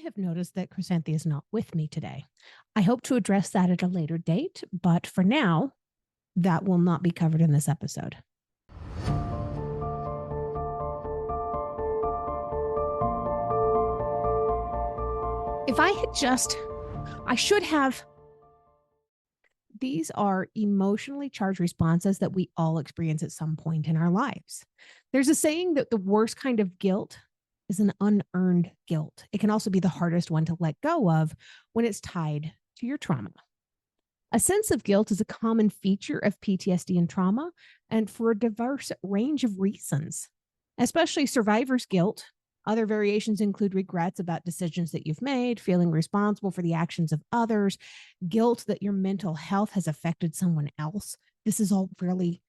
have noticed that Chrysanthi is not with me today. I hope to address that at a later date, but for now, that will not be covered in this episode. If I had just, I should have. These are emotionally charged responses that we all experience at some point in our lives. There's a saying that the worst kind of guilt is an unearned guilt. It can also be the hardest one to let go of when it's tied to your trauma. A sense of guilt is a common feature of PTSD and trauma, and for a diverse range of reasons, especially survivor's guilt. Other variations include regrets about decisions that you've made, feeling responsible for the actions of others, guilt that your mental health has affected someone else. This is all really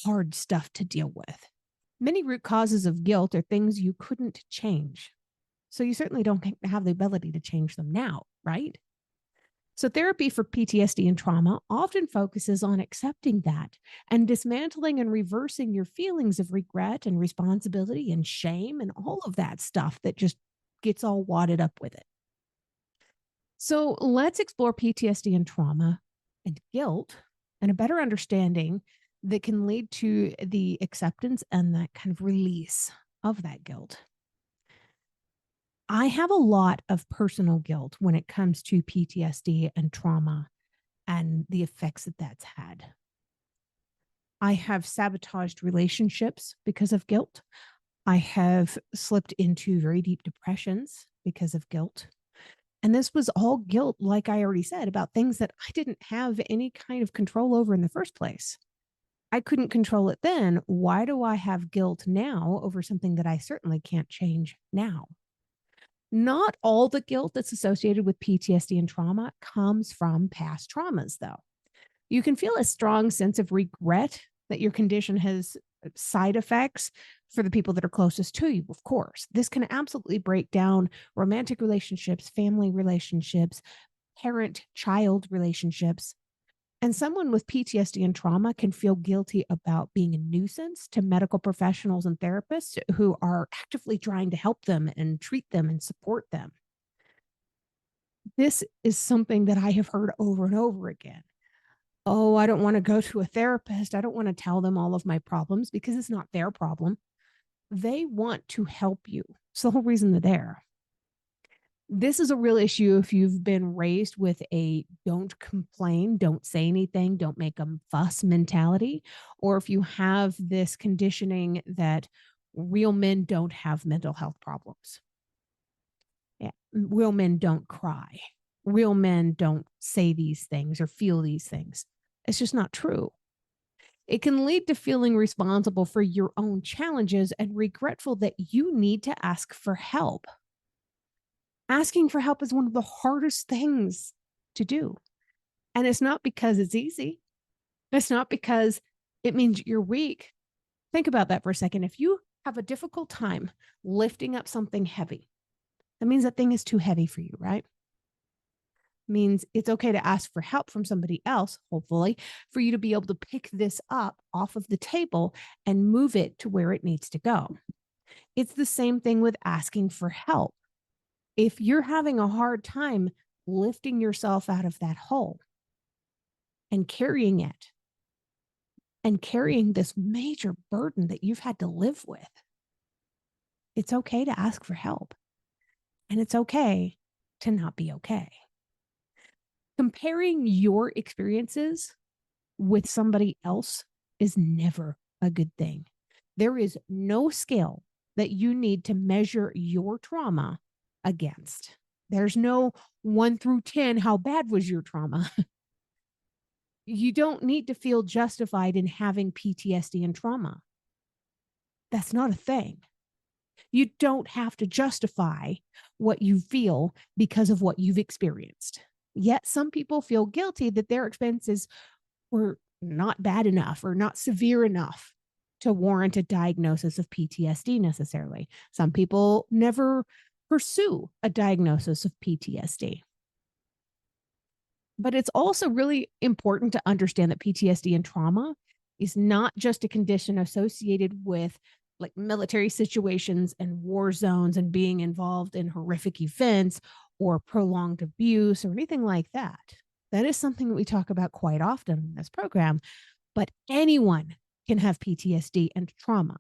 hard stuff to deal with. Many root causes of guilt are things you couldn't change. So you certainly don't have the ability to change them now, right? So therapy for PTSD and trauma often focuses on accepting that and dismantling and reversing your feelings of regret and responsibility and shame and all of that stuff that just gets all wadded up with it. So let's explore PTSD and trauma and guilt and a better understanding that can lead to the acceptance and that kind of release of that guilt. I have a lot of personal guilt when it comes to PTSD and trauma and the effects that that's had. I have sabotaged relationships because of guilt. I have slipped into very deep depressions because of guilt. And this was all guilt, like I already said, about things that I didn't have any kind of control over in the first place. I couldn't control it then. Why do I have guilt now over something that I certainly can't change now? Not all the guilt that's associated with PTSD and trauma comes from past traumas, though. You can feel a strong sense of regret that your condition has side effects for the people that are closest to you, of course. This can absolutely break down romantic relationships, family relationships, parent child relationships. And someone with PTSD and trauma can feel guilty about being a nuisance to medical professionals and therapists who are actively trying to help them and treat them and support them. This is something that I have heard over and over again. Oh, I don't want to go to a therapist. I don't want to tell them all of my problems because it's not their problem. They want to help you. It's the whole reason they're there. This is a real issue if you've been raised with a don't complain, don't say anything, don't make a fuss mentality, or if you have this conditioning that real men don't have mental health problems. Yeah, real men don't cry. Real men don't say these things or feel these things. It's just not true. It can lead to feeling responsible for your own challenges and regretful that you need to ask for help. Asking for help is one of the hardest things to do. And it's not because it's easy. It's not because it means you're weak. Think about that for a second. If you have a difficult time lifting up something heavy, that means that thing is too heavy for you, right? Means it's okay to ask for help from somebody else, hopefully, for you to be able to pick this up off of the table and move it to where it needs to go. It's the same thing with asking for help. If you're having a hard time lifting yourself out of that hole and carrying it and carrying this major burden that you've had to live with, it's okay to ask for help. And it's okay to not be okay. Comparing your experiences with somebody else is never a good thing. There is no scale that you need to measure your trauma against. There's no 1 through 10, how bad was your trauma? You don't need to feel justified in having PTSD and trauma. That's not a thing. You don't have to justify what you feel because of what you've experienced. Yet some people feel guilty that their expenses were not bad enough or not severe enough to warrant a diagnosis of PTSD necessarily. Some people never pursue a diagnosis of PTSD. But it's also really important to understand that PTSD and trauma is not just a condition associated with like military situations and war zones and being involved in horrific events or prolonged abuse or anything like that. That is something that we talk about quite often in this program, but anyone can have PTSD and trauma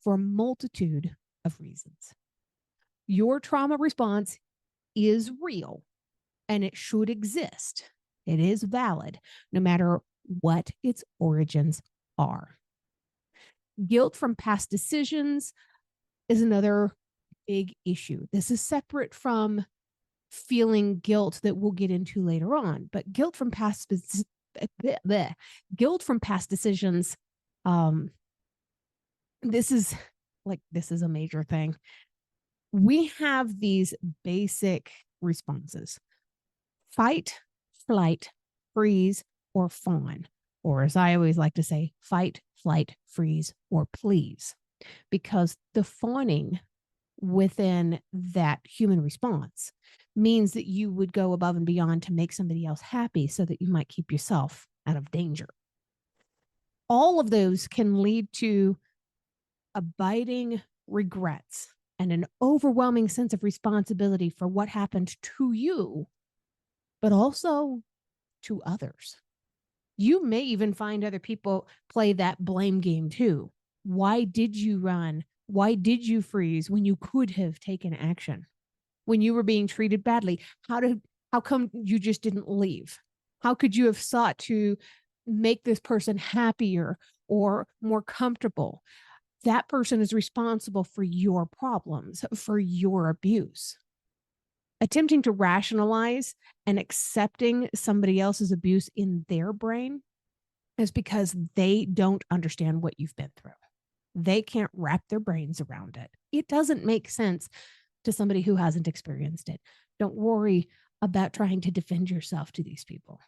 for a multitude of reasons. Your trauma response is real and it should exist. It is valid no matter what its origins are. Guilt from past decisions is another big issue. This is separate from feeling guilt that we'll get into later on, but guilt from past decisions, this is a major thing. We have these basic responses: fight, flight, freeze, or fawn, or as I always like to say, fight, flight, freeze, or please, because the fawning within that human response means that you would go above and beyond to make somebody else happy so that you might keep yourself out of danger. All of those can lead to abiding regrets and an overwhelming sense of responsibility for what happened to you, but also to others. You may even find other people play that blame game too. Why did you run? Why did you freeze when you could have taken action? When you were being treated badly, how come you just didn't leave? How could you have sought to make this person happier or more comfortable? That person is responsible for your problems, for your abuse. Attempting to rationalize and accepting somebody else's abuse in their brain is because they don't understand what you've been through. They can't wrap their brains around it. It doesn't make sense to somebody who hasn't experienced it. Don't worry about trying to defend yourself to these people.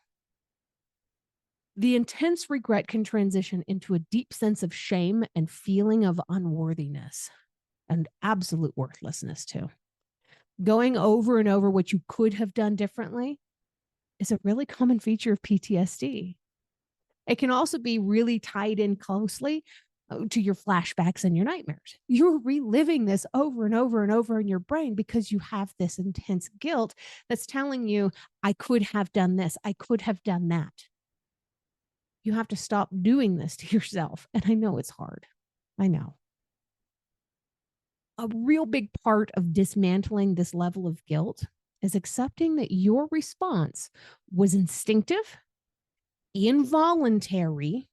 The intense regret can transition into a deep sense of shame and feeling of unworthiness and absolute worthlessness too. Going over and over what you could have done differently is a really common feature of PTSD. It can also be really tied in closely to your flashbacks and your nightmares. You're reliving this over and over and over in your brain because you have this intense guilt that's telling you, I could have done this, I could have done that. You have to stop doing this to yourself. And I know it's hard. I know. A real big part of dismantling this level of guilt is accepting that your response was instinctive, involuntary,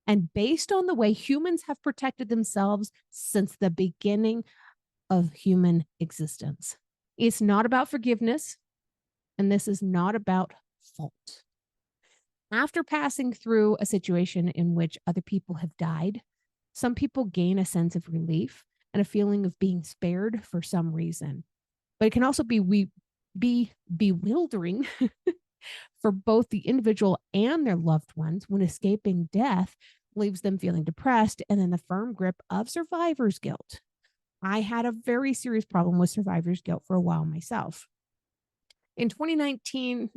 and based on the way humans have protected themselves since the beginning of human existence. It's not about forgiveness, and this is not about fault. After passing through a situation in which other people have died, some people gain a sense of relief and a feeling of being spared for some reason. But it can also be bewildering for both the individual and their loved ones when escaping death leaves them feeling depressed and in the firm grip of survivor's guilt. I had a very serious problem with survivor's guilt for a while myself. In 2019,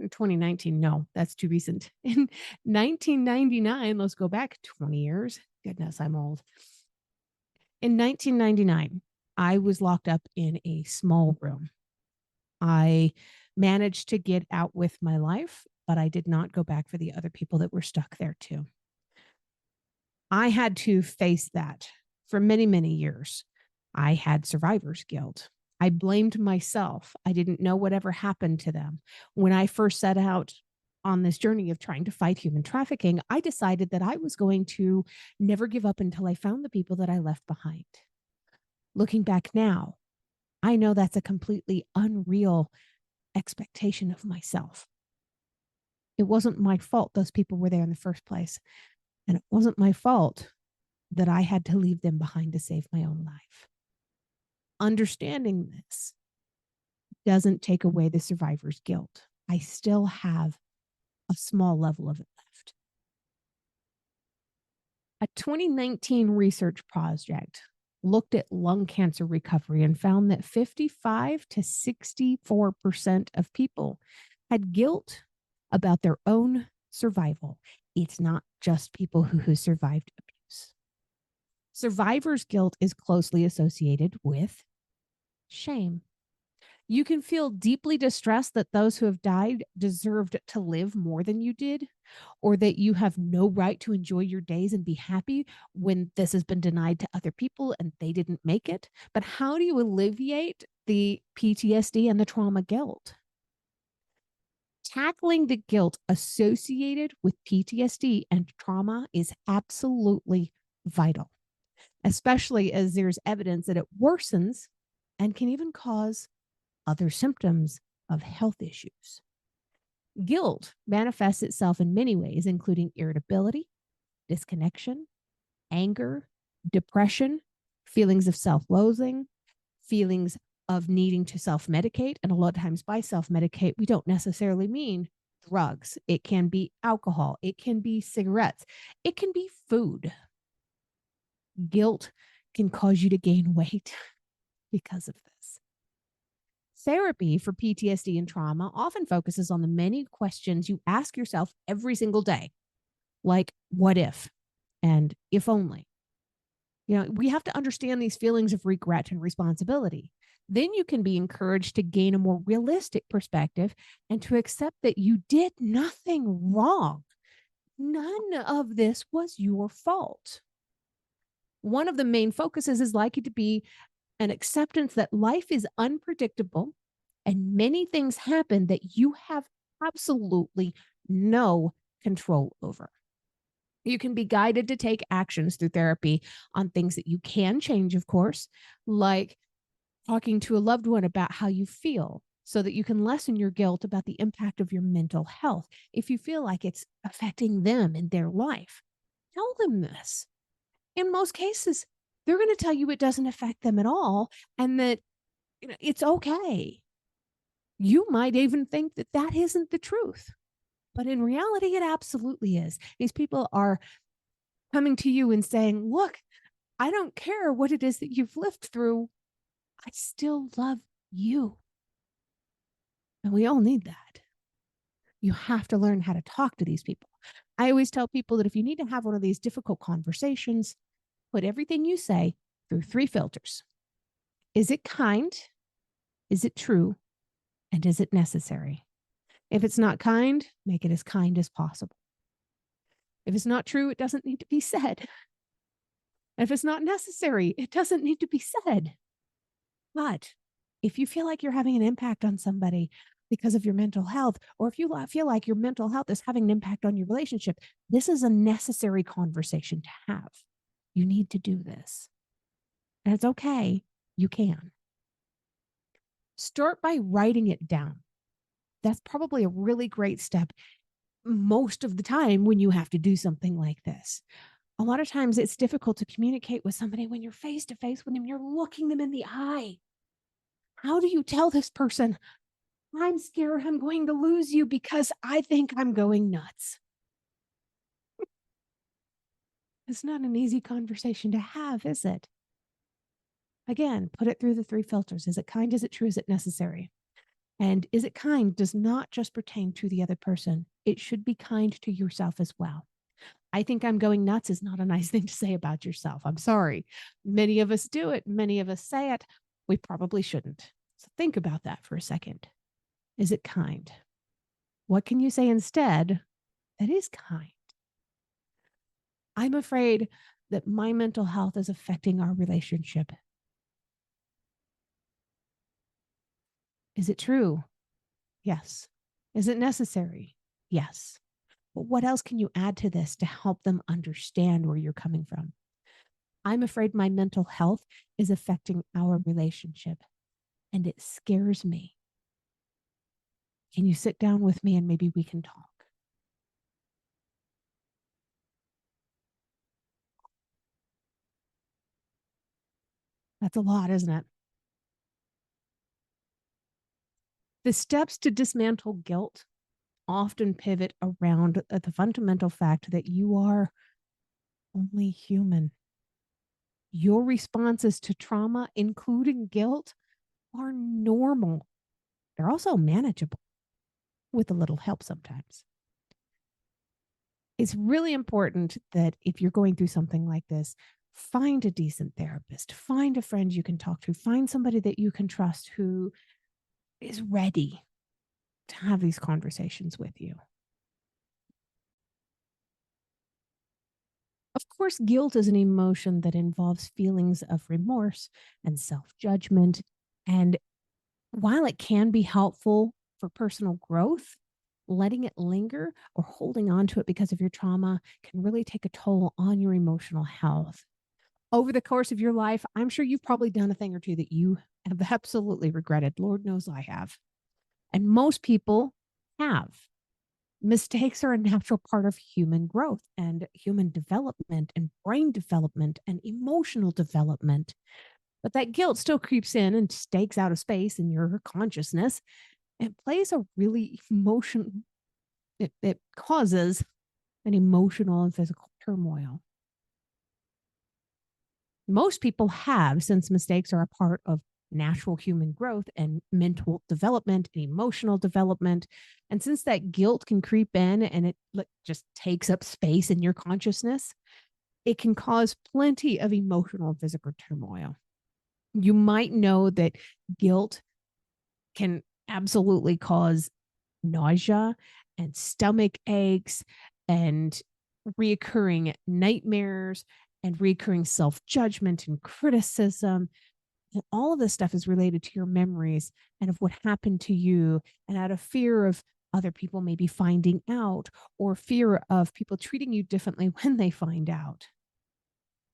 no, that's too recent. In 1999, let's go back 20 years. Goodness, I'm old. In 1999, I was locked up in a small room. I managed to get out with my life, but I did not go back for the other people that were stuck there too. I had to face that for many, many years. I had survivor's guilt. I blamed myself. I didn't know whatever happened to them. When I first set out on this journey of trying to fight human trafficking, I decided that I was going to never give up until I found the people that I left behind. Looking back now, I know that's a completely unreal expectation of myself. It wasn't my fault those people were there in the first place. And it wasn't my fault that I had to leave them behind to save my own life. Understanding this doesn't take away the survivor's guilt. I still have a small level of it left. A 2019 research project looked at lung cancer recovery and found that 55 to 64% of people had guilt about their own survival. It's not just people who survived abuse. Survivor's guilt is closely associated with shame. You can feel deeply distressed that those who have died deserved to live more than you did, or that you have no right to enjoy your days and be happy when this has been denied to other people and they didn't make it. But how do you alleviate the PTSD and the trauma guilt? Tackling the guilt associated with PTSD and trauma is absolutely vital, especially as there's evidence that it worsens and can even cause other symptoms of health issues. Guilt manifests itself in many ways, including irritability, disconnection, anger, depression, feelings of self loathing, feelings of needing to self medicate. And a lot of times, by self medicate, we don't necessarily mean drugs. It can be alcohol, it can be cigarettes, it can be food. Guilt can cause you to gain weight because of this. Therapy for PTSD and trauma often focuses on the many questions you ask yourself every single day, like what if and if only. We have to understand these feelings of regret and responsibility. Then you can be encouraged to gain a more realistic perspective and to accept that you did nothing wrong. None of this was your fault. One of the main focuses is likely to be an acceptance that life is unpredictable and many things happen that you have absolutely no control over. You can be guided to take actions through therapy on things that you can change, of course, like talking to a loved one about how you feel so that you can lessen your guilt about the impact of your mental health. If you feel like it's affecting them in their life, tell them this. In most cases, they're going to tell you it doesn't affect them at all and that it's okay. You might even think that that isn't the truth, but in reality, it absolutely is. These people are coming to you and saying, look, I don't care what it is that you've lived through. I still love you. And we all need that. You have to learn how to talk to these people. I always tell people that if you need to have one of these difficult conversations, put everything you say through 3 filters. Is it kind? Is it true? And is it necessary? If it's not kind, make it as kind as possible. If it's not true, it doesn't need to be said. If it's not necessary, it doesn't need to be said. But if you feel like you're having an impact on somebody because of your mental health, or if you feel like your mental health is having an impact on your relationship, this is a necessary conversation to have. You need to do this. And it's okay. You can. Start by writing it down. That's probably a really great step most of the time when you have to do something like this. A lot of times it's difficult to communicate with somebody when you're face to face with them, you're looking them in the eye. How do you tell this person, I'm scared I'm going to lose you because I think I'm going nuts? It's not an easy conversation to have, is it? Again, put it through the 3 filters. Is it kind? Is it true? Is it necessary? And is it kind does not just pertain to the other person. It should be kind to yourself as well. I think I'm going nuts is not a nice thing to say about yourself. I'm sorry. Many of us do it. Many of us say it. We probably shouldn't. So think about that for a second. Is it kind? What can you say instead that is kind? I'm afraid that my mental health is affecting our relationship. Is it true? Yes. Is it necessary? Yes. But what else can you add to this to help them understand where you're coming from? I'm afraid my mental health is affecting our relationship and it scares me. Can you sit down with me and maybe we can talk? That's a lot, isn't it? The steps to dismantle guilt often pivot around the fundamental fact that you are only human. Your responses to trauma, including guilt, are normal. They're also manageable with a little help sometimes. It's really important that if you're going through something like this, Find a decent therapist, find a friend you can talk to, find somebody that you can trust who is ready to have these conversations with you. Of course, guilt is an emotion that involves feelings of remorse and self judgment. And while it can be helpful for personal growth, letting it linger or holding on to it because of your trauma can really take a toll on your emotional health. Over the course of your life, I'm sure you've probably done a thing or two that you have absolutely regretted. Lord knows I have. And most people have. Mistakes are a natural part of human growth and human development and brain development and emotional development. But that guilt still creeps in and stakes out a space in your consciousness. It plays a really it causes an emotional and physical turmoil. Most people have, since mistakes are a part of natural human growth and mental development and emotional development. And since that guilt can creep in and it just takes up space in your consciousness, it can cause plenty of emotional and physical turmoil. You might know that guilt can absolutely cause nausea and stomach aches and reoccurring nightmares and reoccurring self judgment and criticism. And all of this stuff is related to your memories and of what happened to you, and out of fear of other people maybe finding out, or fear of people treating you differently when they find out.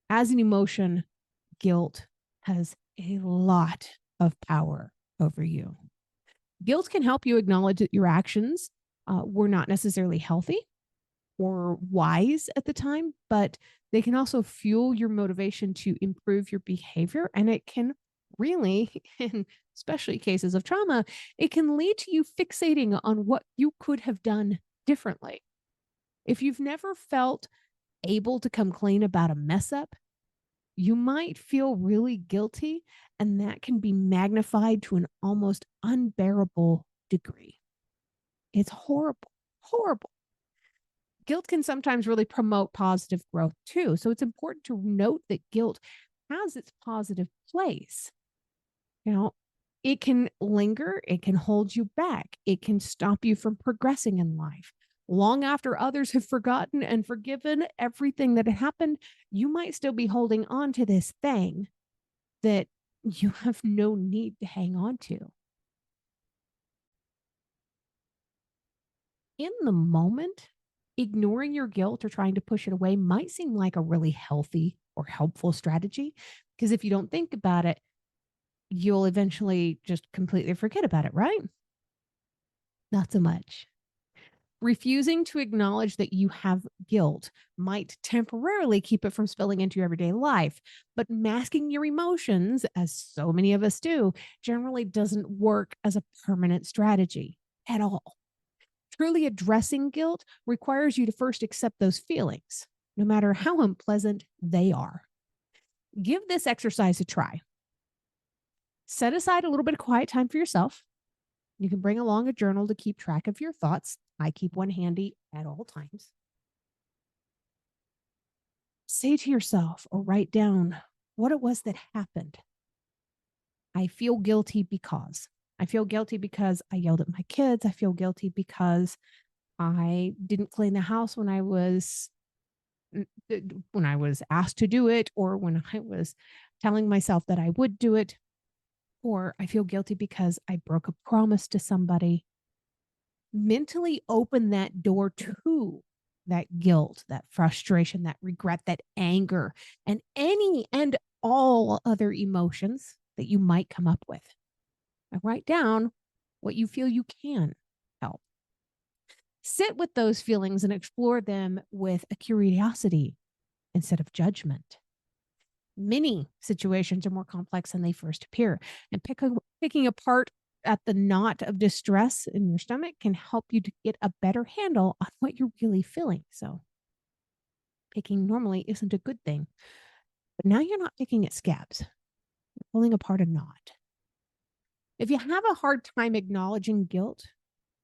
As an emotion, guilt has a lot of power over you. Guilt can help you acknowledge that your actions were not necessarily healthy or wise at the time, but they can also fuel your motivation to improve your behavior. And it can really, in especially cases of trauma, it can lead to you fixating on what you could have done differently. If you've never felt able to come clean about a mess up, you might feel really guilty, and that can be magnified to an almost unbearable degree. It's horrible, horrible. Guilt can sometimes really promote positive growth too. So it's important to note that guilt has its positive place. You know, it can linger, it can hold you back, it can stop you from progressing in life. Long after others have forgotten and forgiven everything that had happened, you might still be holding on to this thing that you have no need to hang on to. In the moment, ignoring your guilt or trying to push it away might seem like a really healthy or helpful strategy, because if you don't think about it, you'll eventually just completely forget about it, right? Not so much. Refusing to acknowledge that you have guilt might temporarily keep it from spilling into your everyday life, but masking your emotions, as so many of us do, generally doesn't work as a permanent strategy at all. Truly addressing guilt requires you to first accept those feelings, no matter how unpleasant they are. Give this exercise a try. Set aside a little bit of quiet time for yourself. You can bring along a journal to keep track of your thoughts. I keep one handy at all times. Say to yourself or write down what it was that happened. I feel guilty because. I feel guilty because I yelled at my kids. I feel guilty because I didn't clean the house when I was asked to do it, or when I was telling myself that I would do it, or I feel guilty because I broke a promise to somebody. Mentally open that door to that guilt, that frustration, that regret, that anger, and any and all other emotions that you might come up with. And write down what you feel you can help. Sit with those feelings and explore them with a curiosity instead of judgment. Many situations are more complex than they first appear, and picking apart at the knot of distress in your stomach can help you to get a better handle on what you're really feeling. So, picking normally isn't a good thing, but now you're not picking at scabs, you're pulling apart a knot. If you have a hard time acknowledging guilt,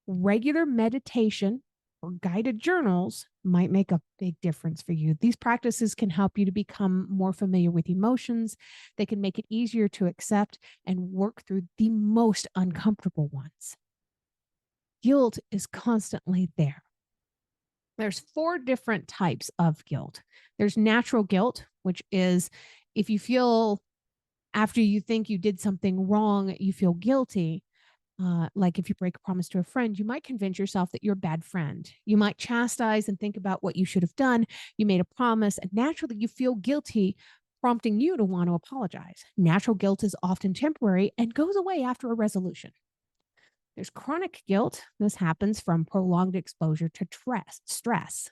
regular meditation or guided journals might make a big difference for you. These practices can help you to become more familiar with emotions. They can make it easier to accept and work through the most uncomfortable ones. Guilt is constantly there. There's 4 different types of guilt. There's natural guilt, which is if you feel after you think you did something wrong, you feel guilty. Like if you break a promise to a friend, you might convince yourself that you're a bad friend. You might chastise and think about what you should have done. You made a promise, and naturally you feel guilty, prompting you to want to apologize. Natural guilt is often temporary and goes away after a resolution. There's chronic guilt. This happens from prolonged exposure to stress.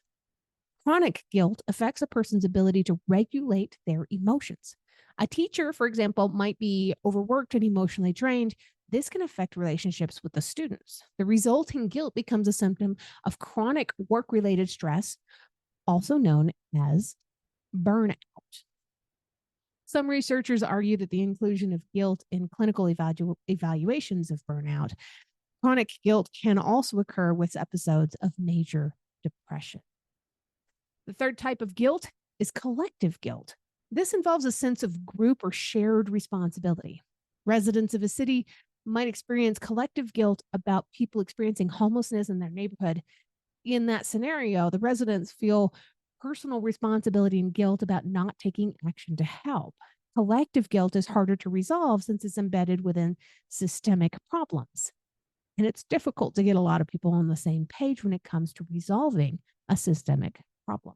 Chronic guilt affects a person's ability to regulate their emotions. A teacher, for example, might be overworked and emotionally drained. This can affect relationships with the students. The resulting guilt becomes a symptom of chronic work related stress, also known as burnout. Some researchers argue that the inclusion of guilt in clinical evaluations of burnout, chronic guilt can also occur with episodes of major depression. The third type of guilt is collective guilt. This involves a sense of group or shared responsibility. Residents of a city might experience collective guilt about people experiencing homelessness in their neighborhood. In that scenario, the residents feel personal responsibility and guilt about not taking action to help. Collective guilt is harder to resolve since it's embedded within systemic problems. And it's difficult to get a lot of people on the same page when it comes to resolving a systemic problem.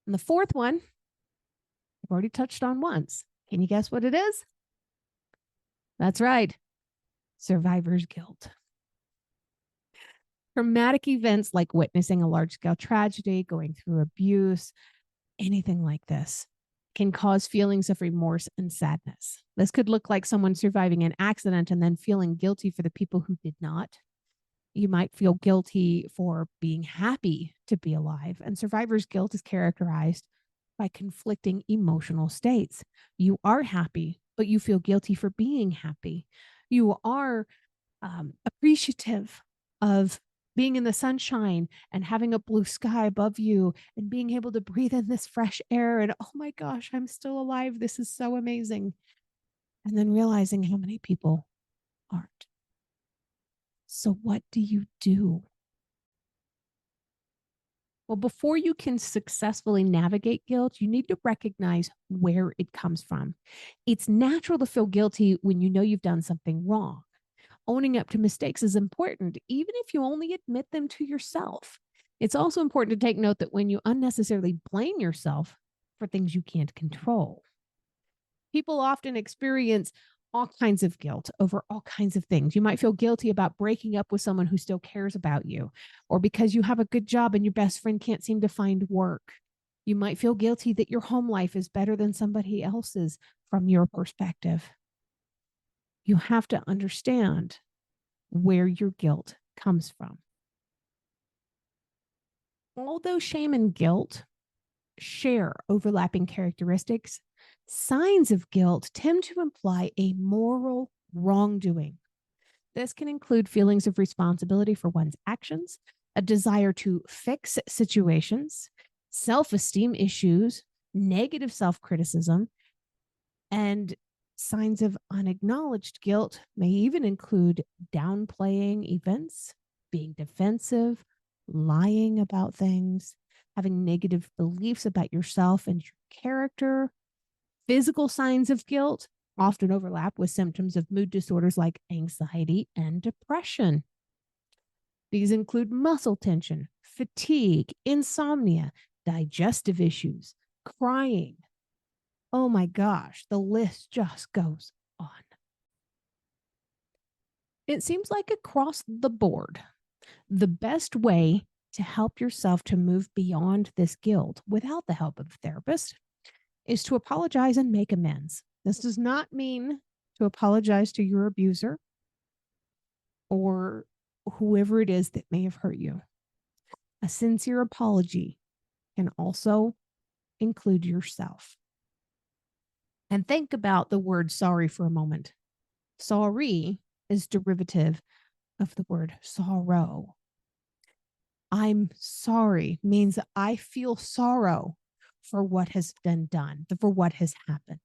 And the fourth one, I've already touched on once. Can you guess what it is? That's right. Survivor's guilt. Traumatic events like witnessing a large scale tragedy, going through abuse, anything like this can cause feelings of remorse and sadness. This could look like someone surviving an accident and then feeling guilty for the people who did not. You might feel guilty for being happy to be alive. And survivor's guilt is characterized by conflicting emotional states. You are happy, but you feel guilty for being happy. You are appreciative of being in the sunshine and having a blue sky above you and being able to breathe in this fresh air. And oh my gosh, I'm still alive. This is so amazing. And then realizing how many people aren't. So, what do you do? Well, before you can successfully navigate guilt, you need to recognize where it comes from. It's natural to feel guilty when you know you've done something wrong. Owning up to mistakes is important, even if you only admit them to yourself. It's also important to take note that when you unnecessarily blame yourself for things you can't control, people often experience all kinds of guilt over all kinds of things. You might feel guilty about breaking up with someone who still cares about you, or because you have a good job and your best friend can't seem to find work. You might feel guilty that your home life is better than somebody else's from your perspective. You have to understand where your guilt comes from. Although shame and guilt share overlapping characteristics, signs of guilt tend to imply a moral wrongdoing. This can include feelings of responsibility for one's actions, a desire to fix situations, self esteem issues, negative self criticism, and signs of unacknowledged guilt may even include downplaying events, being defensive, lying about things, having negative beliefs about yourself and your character. Physical signs of guilt often overlap with symptoms of mood disorders like anxiety and depression. These include muscle tension, fatigue, insomnia, digestive issues, crying. Oh my gosh, the list just goes on. It seems like across the board, the best way to help yourself to move beyond this guilt without the help of a therapist is to apologize and make amends. This does not mean to apologize to your abuser or whoever it is that may have hurt you. A sincere apology can also include yourself. And think about the word sorry for a moment. Sorry is derivative of the word sorrow. I'm sorry means I feel sorrow for what has been done, for what has happened.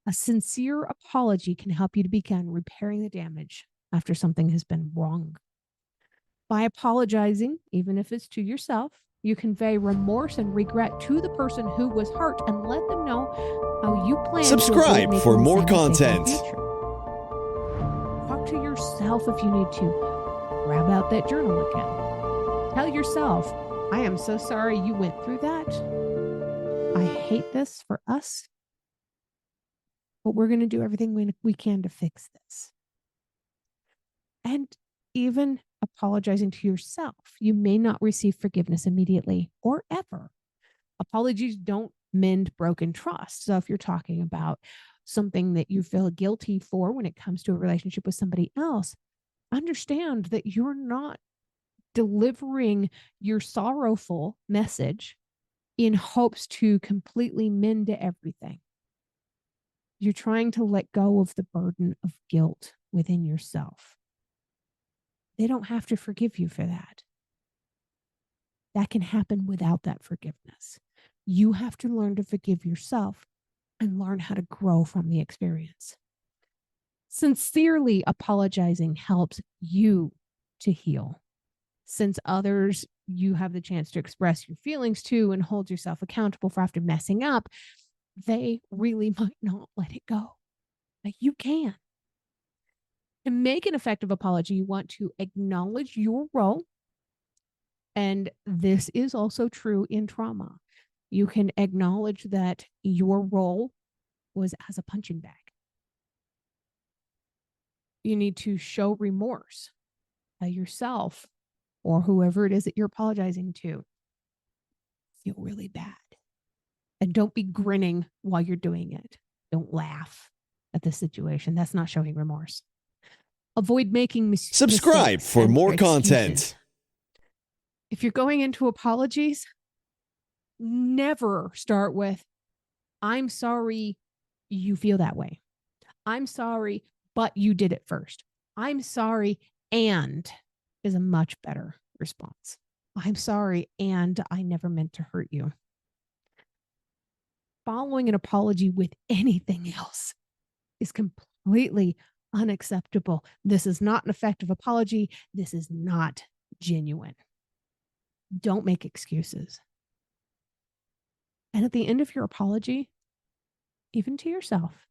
A sincere apology can help you to begin repairing the damage after something has been wrong. By apologizing, even if it's to yourself, you convey remorse and regret to the person who was hurt and let them know how you plan to avoid Subscribe making for the more same mistake in the content. future. Talk to yourself if you need to. Grab out that journal again. Tell yourself, I am so sorry you went through that. I hate this for us, but we're going to do everything we can to fix this. And even apologizing to yourself, you may not receive forgiveness immediately or ever. Apologies don't mend broken trust. So if you're talking about something that you feel guilty for when it comes to a relationship with somebody else, understand that you're not delivering your sorrowful message in hopes to completely mend everything. You're trying to let go of the burden of guilt within yourself. They don't have to forgive you for that. That can happen without that forgiveness. You have to learn to forgive yourself and learn how to grow from the experience. Sincerely apologizing helps you to heal. Since others you have the chance to express your feelings to and hold yourself accountable for after messing up, they really might not let it go. But you can. To make an effective apology, you want to acknowledge your role. And this is also true in trauma. You can acknowledge that your role was as a punching bag. You need to show remorse by yourself or whoever it is that you're apologizing to. Feel really bad. And don't be grinning while you're doing it. Don't laugh at the situation. That's not showing remorse. Avoid making Subscribe mistakes for and more excuses. content. If you're going into apologies, never start with, I'm sorry you feel that way. I'm sorry, but you did it first. I'm sorry, and is a much better response. I'm sorry, and I never meant to hurt you. Following an apology with anything else is completely unacceptable. This is not an effective apology. This is not genuine. Don't make excuses. And at the end of your apology, even to yourself,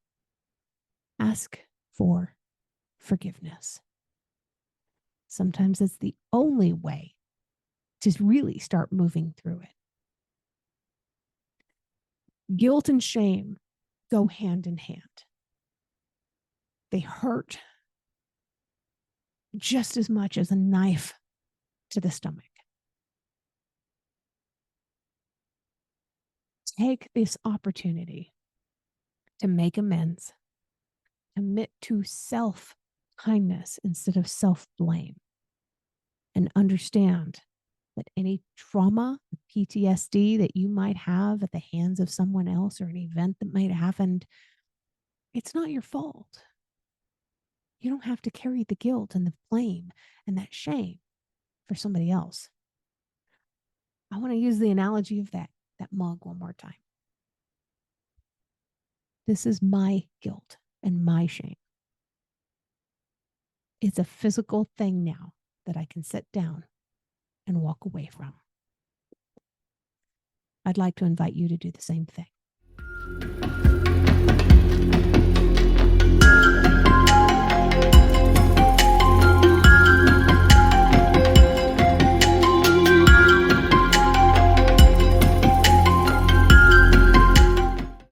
ask for forgiveness. Sometimes it's the only way to really start moving through it. Guilt and shame go hand in hand. They hurt just as much as a knife to the stomach. Take this opportunity to make amends, commit to self-kindness instead of self-blame, and understand that any trauma, PTSD that you might have at the hands of someone else or an event that might have happened, it's not your fault. You don't have to carry the guilt and the blame and that shame for somebody else. I want to use the analogy of that mug one more time. This is my guilt and my shame. It's a physical thing now that I can sit down and walk away from. I'd like to invite you to do the same thing.